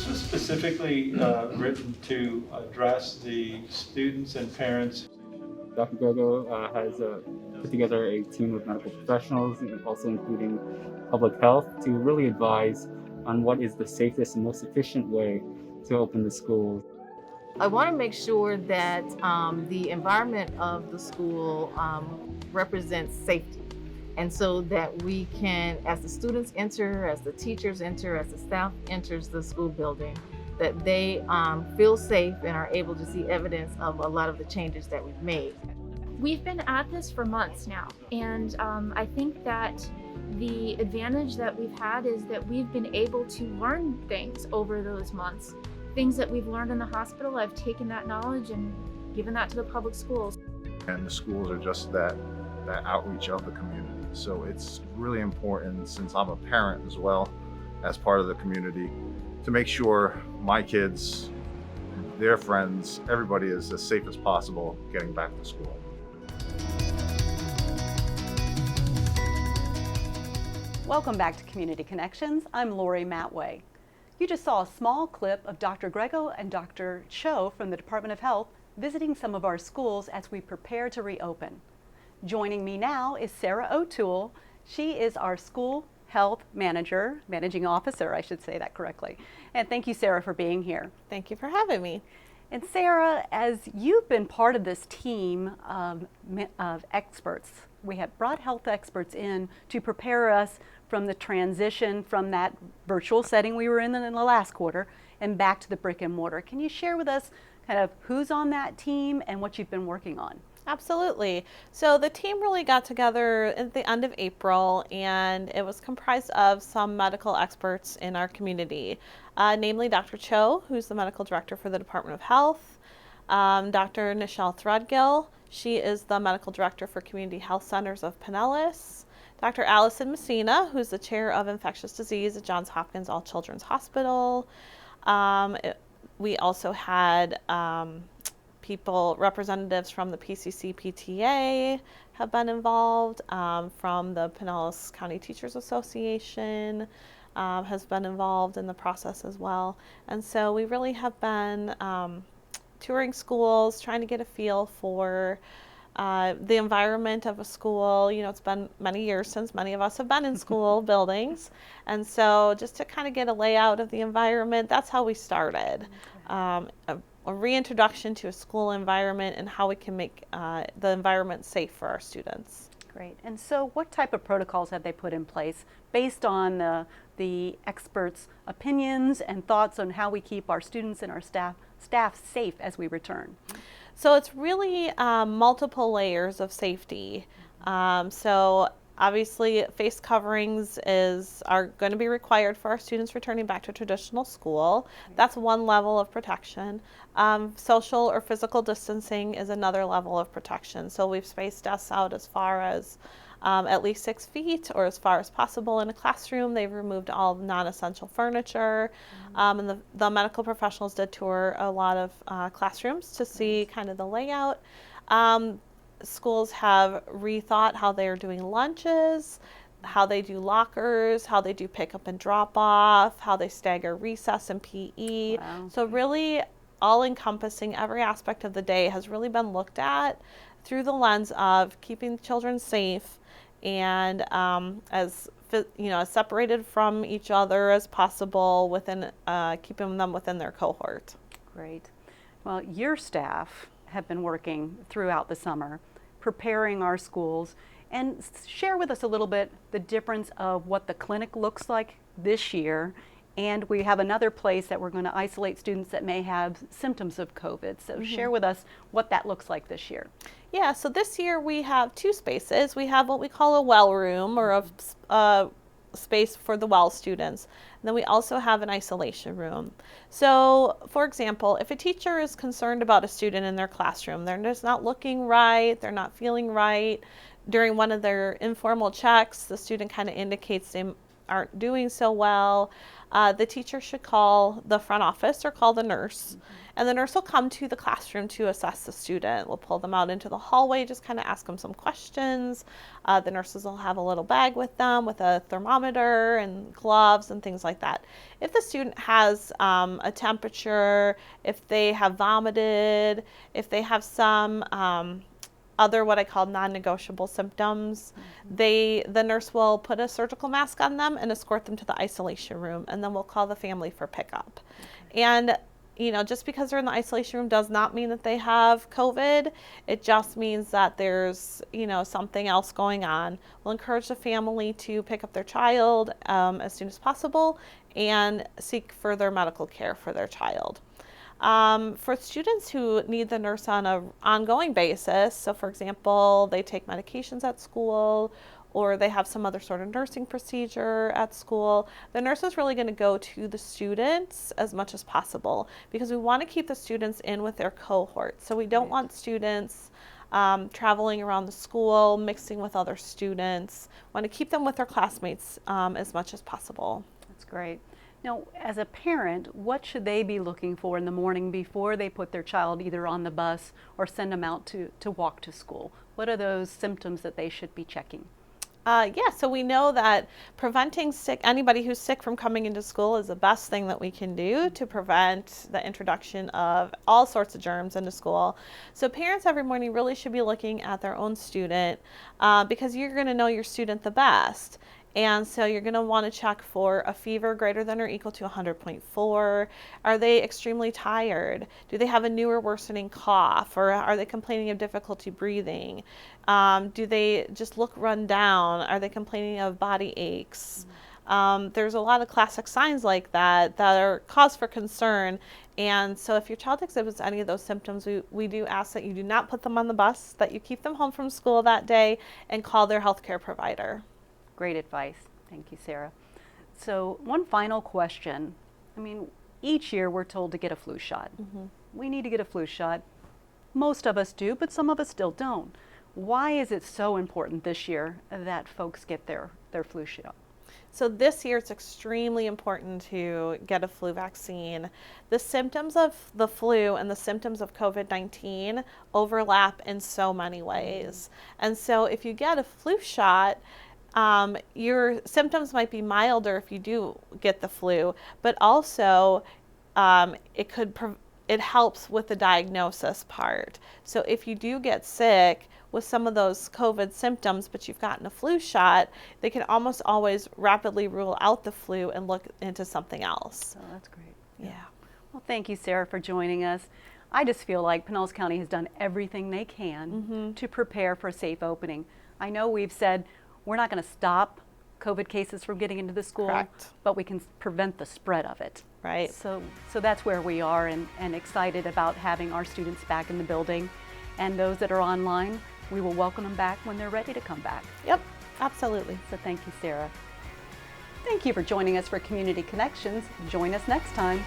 This was specifically written to address the students and parents. Dr. Grego has put together a team of medical professionals, and also including public health, to really advise on what is the safest and most efficient way to open the schools. I want to make sure that the environment of the school represents safety. And so that we can, as the students enter, as the teachers enter, as the staff enters the school building, that they feel safe and are able to see evidence of a lot of the changes that we've made. We've been at this for months now, and I think that the advantage that we've had is that we've been able to learn things over those months. Things that we've learned in the hospital, I've taken that knowledge and given that to the public schools. And the schools are just that outreach of the community. So it's really important, since I'm a parent as well as part of the community, to make sure my kids, their friends, everybody is as safe as possible getting back to school. Welcome back to Community Connections. I'm Lori Matway. You just saw a small clip of Dr. Grego and Dr. Cho from the Department of Health visiting some of our schools as we prepare to reopen. Joining me now is Sara O Toole. She is our school health managing officer, I should say that correctly. And thank you, Sara, for being here. Thank you for having me. And Sara, as you've been part of this team of experts, we have brought health experts in to prepare us from the transition from that virtual setting we were in the last quarter and back to the brick and mortar. Can you share with us kind of who's on that team and what you've been working on? Absolutely. So the team really got together at the end of April, and it was comprised of some medical experts in our community, namely Dr. Cho, who's the medical director for the Department of Health, Dr. Nichelle Threadgill, she is the medical director for Community Health Centers of Pinellas, Dr. Allison Messina, who's the chair of infectious disease at Johns Hopkins All Children's Hospital. We also had representatives from the PCC PTA have been involved, from the Pinellas County Teachers Association has been involved in the process as well. And so we really have been touring schools, trying to get a feel for the environment of a school. You know, it's been many years since many of us have been in school buildings. And so just to kind of get a layout of the environment, that's how we started. A reintroduction to a school environment and how we can make the environment safe for our students. Great. And so what type of protocols have they put in place based on the experts' opinions and thoughts on how we keep our students and our staff safe as we return? So it's really multiple layers of safety. So obviously face coverings are going to be required for our students returning back to traditional school. That's one level of protection. Social or physical distancing is another level of protection. So we've spaced desks out as far as at least 6 feet, or as far as possible in a classroom. They've removed all non-essential furniture. And the medical professionals did tour a lot of classrooms to see kind of the layout. Schools have rethought how they're doing lunches, how they do lockers, how they do pickup and drop off, how they stagger recess and PE. Wow. So really all encompassing, every aspect of the day has really been looked at through the lens of keeping children safe and as separated from each other as possible, within keeping them within their cohort. Great. Well, your staff have been working throughout the summer preparing our schools, and share with us a little bit the difference of what the clinic looks like this year. And we have another place that we're going to isolate students that may have symptoms of COVID. So share with us what that looks like this year. Yeah, so this year we have 2 spaces. We have what we call a well room, or a space for the well students. And then we also have an isolation room. So, for example, if a teacher is concerned about a student in their classroom, they're just not looking right, they're not feeling right, during one of their informal checks, the student kind of indicates they aren't doing so well, the teacher should call the front office or call the nurse. And the nurse will come to the classroom to assess the student. We'll pull them out into the hallway, just kind of ask them some questions. The nurses will have a little bag with them with a thermometer and gloves and things like that. If the student has a temperature, if they have vomited, if they have some other what I call non-negotiable symptoms, the nurse will put a surgical mask on them and escort them to the isolation room, and then we'll call the family for pickup. And just because they're in the isolation room does not mean that they have COVID. It just means that there's, something else going on. We'll encourage the family to pick up their child as soon as possible and seek further medical care for their child. For students who need the nurse on an ongoing basis, so for example, they take medications at school or they have some other sort of nursing procedure at school, the nurse is really going to go to the students as much as possible because we want to keep the students in with their cohort. So we don't want students traveling around the school, mixing with other students. We want to keep them with their classmates as much as possible. That's great. Now, as a parent, what should they be looking for in the morning before they put their child either on the bus or send them out to walk to school? What are those symptoms that they should be checking? So we know that preventing anybody who's sick from coming into school is the best thing that we can do to prevent the introduction of all sorts of germs into school. So parents every morning really should be looking at their own student because you're going to know your student the best. And so you're going to want to check for a fever greater than or equal to 100.4. Are they extremely tired? Do they have a new or worsening cough? Or are they complaining of difficulty breathing? Do they just look run down? Are they complaining of body aches? There's a lot of classic signs like that are cause for concern. And so if your child exhibits any of those symptoms, we do ask that you do not put them on the bus, that you keep them home from school that day and call their healthcare provider. Great advice. Thank you, Sarah. So one final question. Each year we're told to get a flu shot. We need to get a flu shot. Most of us do, but some of us still don't. Why is it so important this year that folks get their flu shot? So this year it's extremely important to get a flu vaccine. The symptoms of the flu and the symptoms of COVID-19 overlap in so many ways. And so if you get a flu shot, your symptoms might be milder if you do get the flu, but also it helps with the diagnosis part. So if you do get sick with some of those COVID symptoms, but you've gotten a flu shot, they can almost always rapidly rule out the flu and look into something else. Oh, that's great. Yeah. Well, thank you, Sarah, for joining us. I just feel like Pinellas County has done everything they can to prepare for a safe opening. I know we've said we're not going to stop COVID cases from getting into the school, Correct. but we can prevent the spread of it. Right. So that's where we are, and excited about having our students back in the building. And those that are online, we will welcome them back when they're ready to come back. Yep, absolutely. So thank you, Sarah. Thank you for joining us for Community Connections. Join us next time.